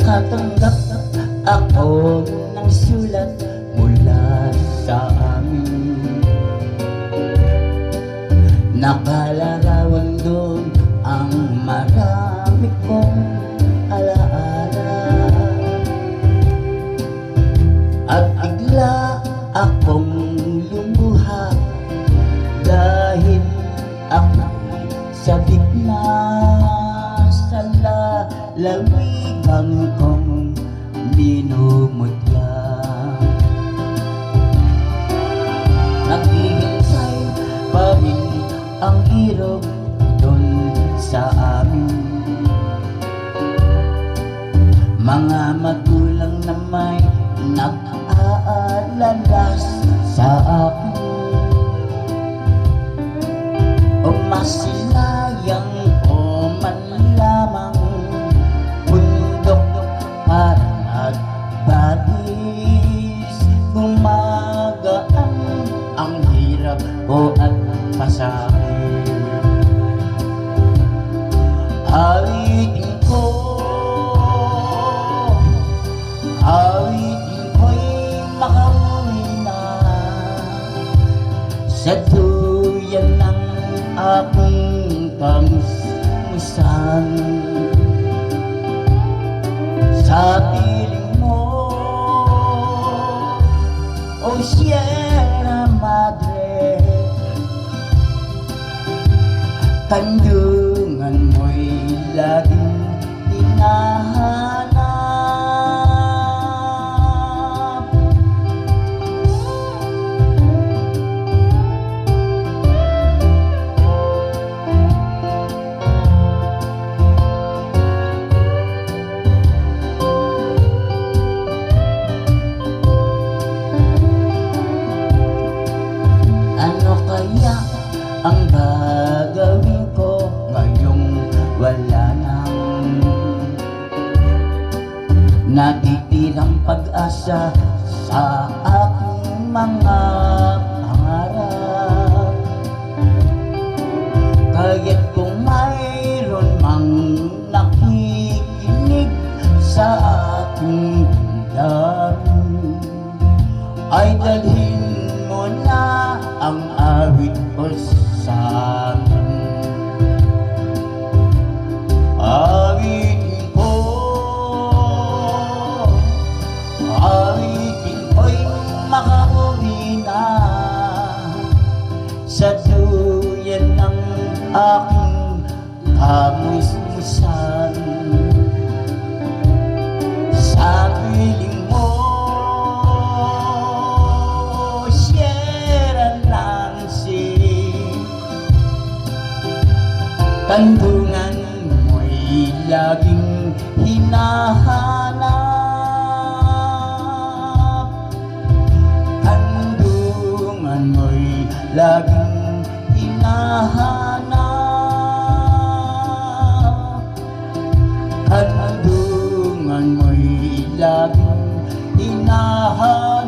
nakatanggap ako ng sulat mula sa amin. Nakalarawan doon ang marami kong alaala, at bigla akong lumuha dahil ako'y sabik na sa lalawigan kong minumutya. Naghihintay pa rin ang irog doon sa amin. Mga magulang na may nag-aalala sa akin. O masinayang ko man lamang bundok para nagbatis. Gumagaan ang hirap ko at pasakit. Awitin ko'y makauwi na sa duyan ng aking kamustahan. Sa piling mo, o Sierra Madre, kandungan mo'y laging hinahanap. Ano kaya ang gagawin ko ngayong wala nang natitirang pag-asa sa aking mga pangarap? Kaya't kung mayroon mang nakikinig sa aking damdamin, ay dalhin mo na ang awit ko sa amin. Awitin ko'y makauwi na sa duyan ng aking kamusmusan. Sa piling mo, kandungan mo'y laging hinahanap. Kandungan mo'y laging hinahanap. Kandungan mo'y laging hinahanap.